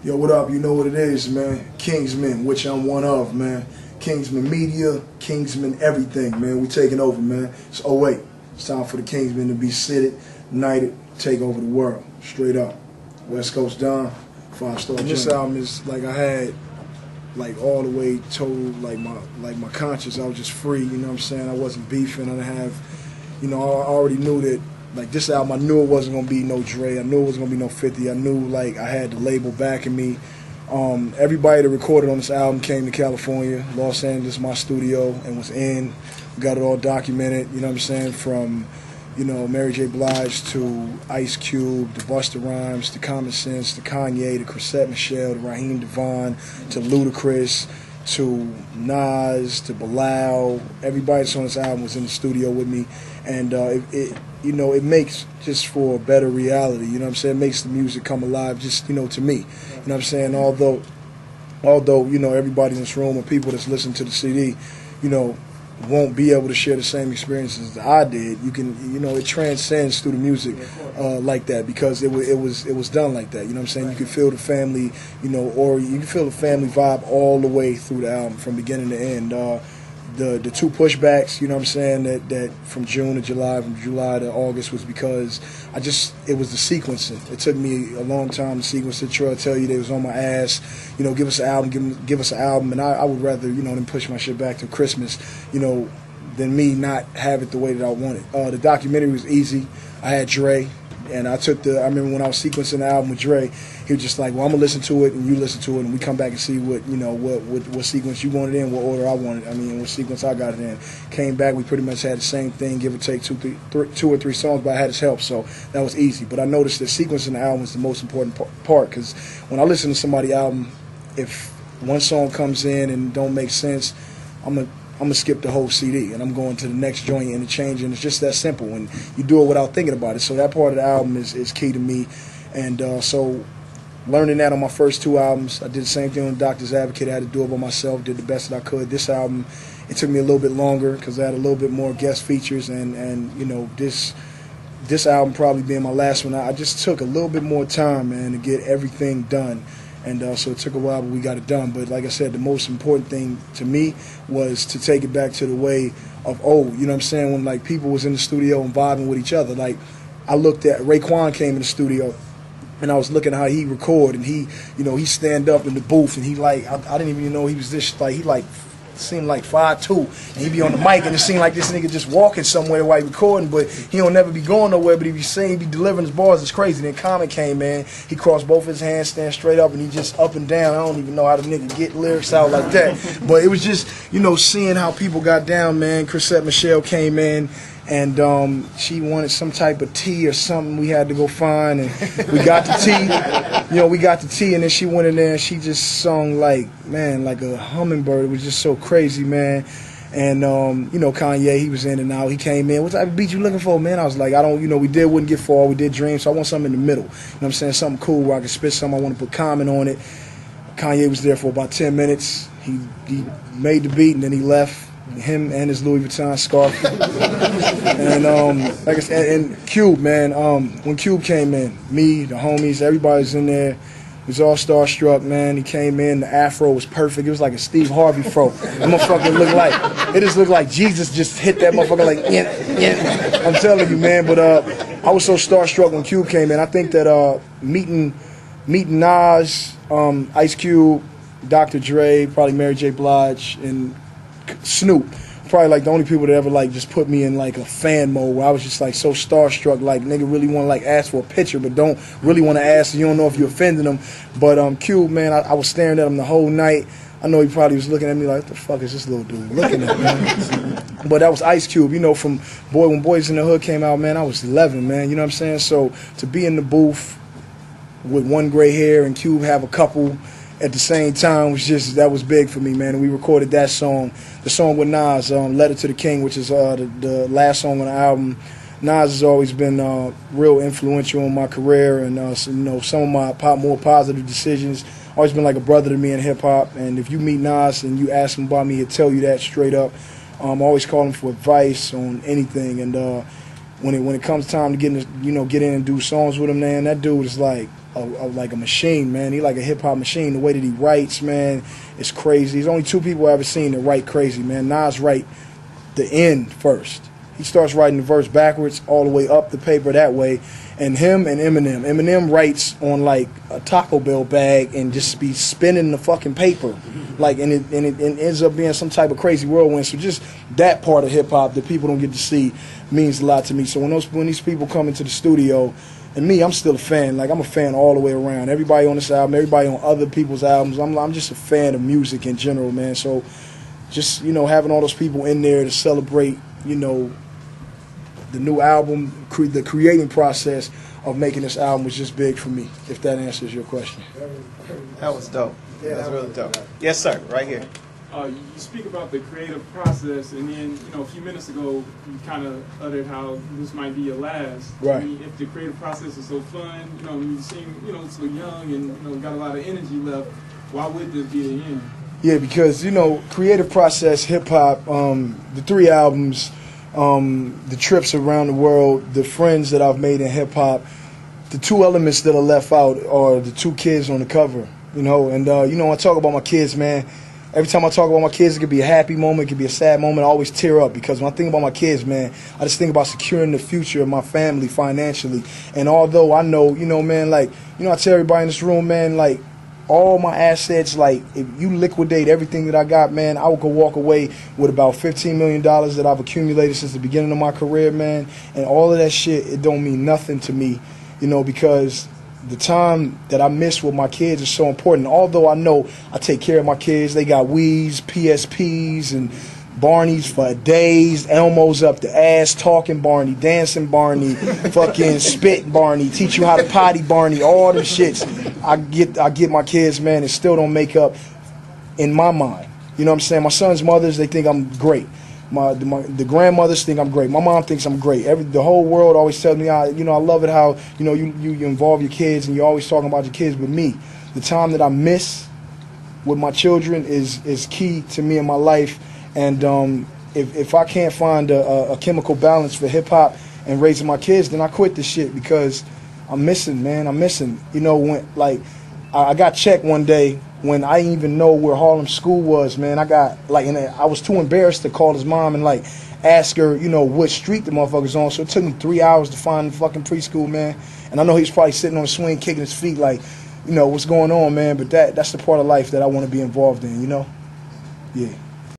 Yo, what up? You know what it is, man. Kingsman, which I'm one of, man. Kingsman Media, Kingsman everything, man. We taking over, man. It's 08. It's time for the Kingsman to be seated, knighted, take over the world. Straight up. West Coast Don, 5-star. This album is like I had like all the way total like my conscience. I was just free, you know what I'm saying? I wasn't beefing. I didn't have, you know, I already knew that. Like this album, I knew it wasn't gonna be no Dre. I knew it wasn't gonna be no 50. I knew like I had the label backing me. Everybody that recorded on this album came to California, Los Angeles, my studio, and was in. We got it all documented. You know what I'm saying? From, you know, Mary J. Blige to Ice Cube, to Busta Rhymes, to Common Sense, to Kanye, to Chrisette Michelle, to Raheem Devon, to Ludacris, to Nas, to Bilal. Everybody that's on this album was in the studio with me, and you know, it makes just for a better reality. You know what I'm saying? It makes the music come alive. Just, you know, to me. You know what I'm saying? Although you know, everybody in this room or people that's listening to the CD, you know, won't be able to share the same experiences that I did. You can, you know, it transcends through the music like that because it was done like that. You know what I'm saying? You can feel the family, you know, or you can feel the family vibe all the way through the album from beginning to end. The two pushbacks, you know what I'm saying, that from June to July, from July to August was because it was the sequencing. It took me a long time to sequence it. Trey tell you they was on my ass, you know, give us an album, give us an album, and I would rather, you know, than push my shit back to Christmas, you know, than me not have it the way that I wanted. The documentary was easy. I had Dre, and I remember when I was sequencing the album with Dre, he was just like, well, I'm gonna listen to it and you listen to it and we come back and see what, you know, what sequence you wanted in, what order I wanted. I mean, what sequence I got it in. Came back, we pretty much had the same thing, give or take two or three songs, but I had his help, so that was easy. But I noticed that sequencing the album was the most important part, because when I listen to somebody's album, if one song comes in and don't make sense, I'm gonna skip the whole CD and I'm going to the next joint and changing. It's just that simple, and you do it without thinking about it. So that part of the album is key to me, and so learning that on my first two albums, I did the same thing on Doctor's Advocate. I had to do it by myself, did the best that I could. This album, it took me a little bit longer because I had a little bit more guest features, and you know, this album probably being my last one, I just took a little bit more time, man, to get everything done. And so it took a while, but we got it done. But like I said, the most important thing to me was to take it back to the way of old. You know what I'm saying? When like people was in the studio and vibing with each other. Like I looked at Raekwon came in the studio, and I was looking at how he record, and he, you know, he stand up in the booth, and he like I didn't even know he was this, like he like seemed like 5'2", and he be on the mic, and it seemed like this nigga just walking somewhere while he recording, but he don't never be going nowhere. But if you saying he be delivering his bars, it's crazy. Then Common came, man. He crossed both his hands, stand straight up, and he just up and down. I don't even know how the nigga get lyrics out like that. But it was just, you know, seeing how people got down, man. Chrisette Michelle came in, and she wanted some type of tea or something we had to go find, and we got the tea. You know, we got the tea, and then she went in there and she just sung like, man, like a hummingbird. It was just so crazy, man. And, you know, Kanye, he was in and out. He came in. What type of beat you looking for, man? I was like, I don't, you know, we did Wouldn't Get Far. We did Dreams, so I want something in the middle. You know what I'm saying? Something cool where I could spit something. I want to put Common on it. Kanye was there for about 10 minutes. He made the beat, and then he left. Him and his Louis Vuitton scarf. And like I said, and Cube, man, when Cube came in, me, the homies, everybody's in there. We was all starstruck, man. He came in, the afro was perfect. It was like a Steve Harvey fro. That motherfucker looked like, it just looked like Jesus just hit that motherfucker like, yeah. I'm telling you, man. But I was so starstruck when Cube came in. I think that meeting Nas, Ice Cube, Dr. Dre, probably Mary J. Blige, and Snoop, probably like the only people that ever like just put me in like a fan mode where I was just like so starstruck, like nigga really want to like ask for a picture but don't really want to ask, so you don't know if you're offending them. But Cube, man, I was staring at him the whole night. I know he probably was looking at me like, what the fuck is this little dude looking at, man? But that was Ice Cube, you know, from when Boys in the Hood came out, man, I was 11, man, you know what I'm saying? So to be in the booth with one gray hair and Cube have a couple at the same time that was big for me, man. And we recorded that song, the song with Nas, Letter to the King, which is the last song on the album. Nas has always been real influential in my career, and you know, some of my more positive decisions. Always been like a brother to me in hip hop. And if you meet Nas and you ask him about me, he'll tell you that straight up. I always call him for advice on anything. And when it comes time to get in and do songs with him, man, that dude is like like a machine, man. He like a hip hop machine. The way that he writes, man, it's crazy. There's only two people I've ever seen that write crazy, man. Nas write the end first. He starts writing the verse backwards all the way up the paper that way. And him and Eminem. Eminem writes on like a Taco Bell bag and just be spinning the fucking paper. Like, and it ends up being some type of crazy whirlwind. So just that part of hip hop that people don't get to see means a lot to me. So when these people come into the studio, and me, I'm still a fan. Like, I'm a fan all the way around. Everybody on this album, everybody on other people's albums. I'm just a fan of music in general, man. So just, you know, having all those people in there to celebrate, you know, the new album, the creating process of making this album was just big for me, if that answers your question. That was dope. Yeah, that's really dope. Yes, sir, right here. You speak about the creative process, and then, you know, a few minutes ago, you kind of uttered how this might be your last. Right. I mean, if the creative process is so fun, you know, you seem, you know, so young and, you know, got a lot of energy left, why would this be the end? Yeah, because, you know, creative process, hip-hop, the 3 albums, the trips around the world, the friends that I've made in hip-hop, the 2 elements that are left out are the 2 kids on the cover, you know. And, you know, I talk about my kids, man. Every time I talk about my kids, it could be a happy moment, it could be a sad moment. I always tear up because when I think about my kids, man, I just think about securing the future of my family financially. And although I know, you know, man, like, you know, I tell everybody in this room, man, like, all my assets, like, if you liquidate everything that I got, man, I would go walk away with about $15 million that I've accumulated since the beginning of my career, man. And all of that shit, it don't mean nothing to me, you know, because the time that I miss with my kids is so important. Although I know I take care of my kids, they got Wii's, PSPs, and Barney's for days, Elmo's up the ass, talking Barney, dancing Barney, fucking spit Barney, teach you how to potty Barney, all them shits. I get my kids, man, and still don't make up in my mind. You know what I'm saying? My son's mothers, they think I'm great. The grandmothers think I'm great. My mom thinks I'm great. The whole world always tells me, you know, I love it how, you know, you involve your kids and you're always talking about your kids. But me, the time that I miss with my children is key to me in my life. And if I can't find a chemical balance for hip-hop and raising my kids, then I quit this shit because I'm missing, man. I'm missing. You know, when, like, I got checked one day when I didn't even know where Harlem School was, man. I got, like, and I was too embarrassed to call his mom and, like, ask her, you know, what street the motherfucker's on. So it took me 3 hours to find the fucking preschool, man. And I know he's probably sitting on the swing kicking his feet like, you know, what's going on, man. But that's the part of life that I want to be involved in, you know? Yeah.